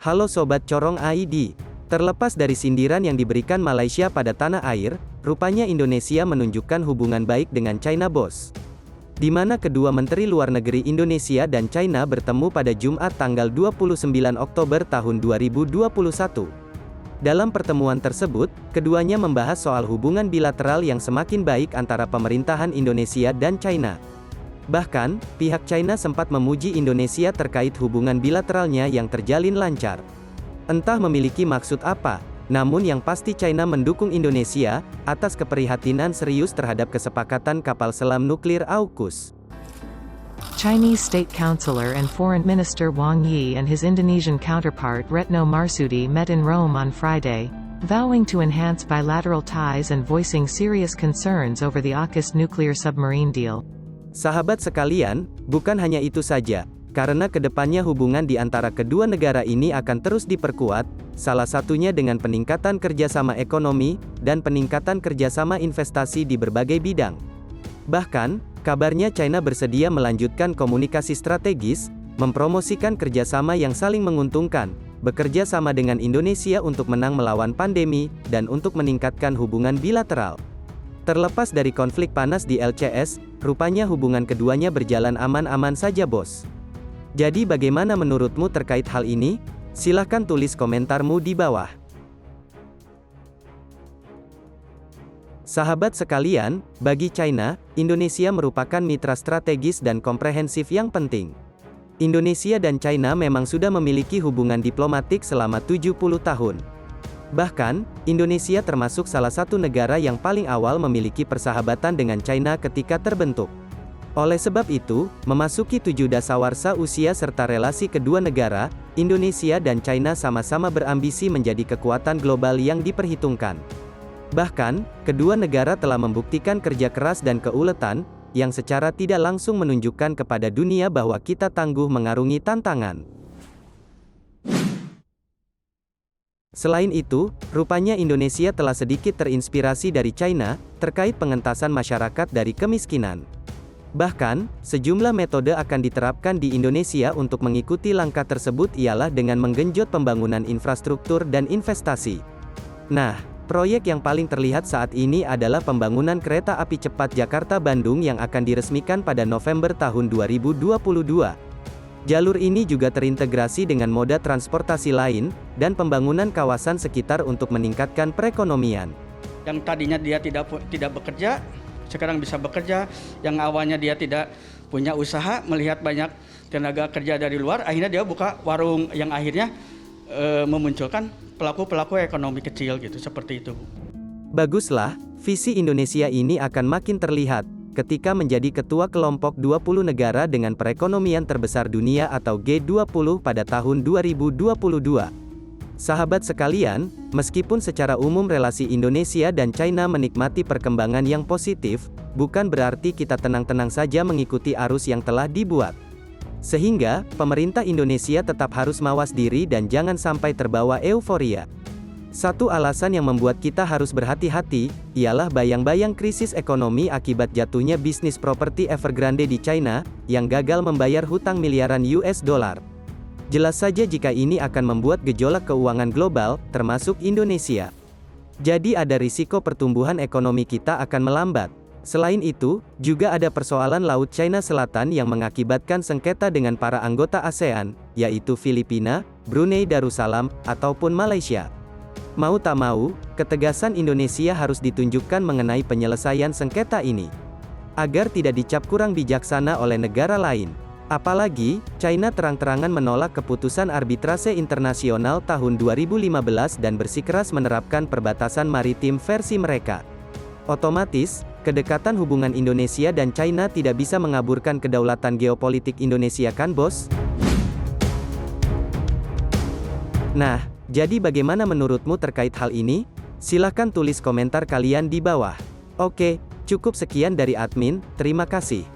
Halo Sobat Corong ID. Terlepas dari sindiran yang diberikan Malaysia pada tanah air, rupanya Indonesia menunjukkan hubungan baik dengan China bos. Di mana kedua Menteri Luar Negeri Indonesia dan China bertemu pada Jumat tanggal 29 Oktober tahun 2021. Dalam pertemuan tersebut, keduanya membahas soal hubungan bilateral yang semakin baik antara pemerintahan Indonesia dan China. Bahkan, pihak China sempat memuji Indonesia terkait hubungan bilateralnya yang terjalin lancar. Entah memiliki maksud apa, namun yang pasti China mendukung Indonesia, atas keprihatinan serius terhadap kesepakatan kapal selam nuklir AUKUS. Chinese State Councillor and Foreign Minister Wang Yi and his Indonesian counterpart Retno Marsudi met in Rome on Friday, vowing to enhance bilateral ties and voicing serious concerns over the AUKUS nuclear submarine deal. Sahabat sekalian, bukan hanya itu saja, karena kedepannya hubungan di antara kedua negara ini akan terus diperkuat, salah satunya dengan peningkatan kerjasama ekonomi, dan peningkatan kerjasama investasi di berbagai bidang. Bahkan, kabarnya China bersedia melanjutkan komunikasi strategis, mempromosikan kerjasama yang saling menguntungkan, bekerja sama dengan Indonesia untuk menang melawan pandemi, dan untuk meningkatkan hubungan bilateral. Terlepas dari konflik panas di LCS, rupanya hubungan keduanya berjalan aman-aman saja bos. Jadi bagaimana menurutmu terkait hal ini? Silahkan tulis komentarmu di bawah. Sahabat sekalian, bagi China, Indonesia merupakan mitra strategis dan komprehensif yang penting. Indonesia dan China memang sudah memiliki hubungan diplomatik selama 70 tahun. Bahkan, Indonesia termasuk salah satu negara yang paling awal memiliki persahabatan dengan China ketika terbentuk. Oleh sebab itu, memasuki 7 dasawarsa usia serta relasi kedua negara, Indonesia dan China sama-sama berambisi menjadi kekuatan global yang diperhitungkan. Bahkan, kedua negara telah membuktikan kerja keras dan keuletan, yang secara tidak langsung menunjukkan kepada dunia bahwa kita tangguh mengarungi tantangan. Selain itu, rupanya Indonesia telah sedikit terinspirasi dari China, terkait pengentasan masyarakat dari kemiskinan. Bahkan, sejumlah metode akan diterapkan di Indonesia untuk mengikuti langkah tersebut ialah dengan menggenjot pembangunan infrastruktur dan investasi. Nah, proyek yang paling terlihat saat ini adalah pembangunan kereta api cepat Jakarta-Bandung yang akan diresmikan pada November tahun 2022. Jalur ini juga terintegrasi dengan moda transportasi lain, dan pembangunan kawasan sekitar untuk meningkatkan perekonomian. Yang tadinya dia tidak bekerja, sekarang bisa bekerja. Yang awalnya dia tidak punya usaha, melihat banyak tenaga kerja dari luar, akhirnya dia buka warung yang akhirnya memunculkan pelaku-pelaku ekonomi kecil gitu, seperti itu. Baguslah, visi Indonesia ini akan makin terlihat ketika menjadi ketua kelompok 20 negara dengan perekonomian terbesar dunia atau G20 pada tahun 2022. Sahabat sekalian, meskipun secara umum relasi Indonesia dan China menikmati perkembangan yang positif, bukan berarti kita tenang-tenang saja mengikuti arus yang telah dibuat. Sehingga, pemerintah Indonesia tetap harus mawas diri dan jangan sampai terbawa euforia. Satu alasan yang membuat kita harus berhati-hati, ialah bayang-bayang krisis ekonomi akibat jatuhnya bisnis properti Evergrande di China, yang gagal membayar hutang miliaran US dollar. Jelas saja jika ini akan membuat gejolak keuangan global, termasuk Indonesia. Jadi ada risiko pertumbuhan ekonomi kita akan melambat. Selain itu, juga ada persoalan Laut China Selatan yang mengakibatkan sengketa dengan para anggota ASEAN, yaitu Filipina, Brunei Darussalam, ataupun Malaysia. Mau tak mau, ketegasan Indonesia harus ditunjukkan mengenai penyelesaian sengketa ini, agar tidak dicap kurang bijaksana oleh negara lain. Apalagi, China terang-terangan menolak keputusan arbitrase internasional tahun 2015 dan bersikeras menerapkan perbatasan maritim versi mereka. Otomatis, kedekatan hubungan Indonesia dan China tidak bisa mengaburkan kedaulatan geopolitik Indonesia kan bos? Nah, jadi bagaimana menurutmu terkait hal ini? Silahkan tulis komentar kalian di bawah. Oke, cukup sekian dari admin, terima kasih.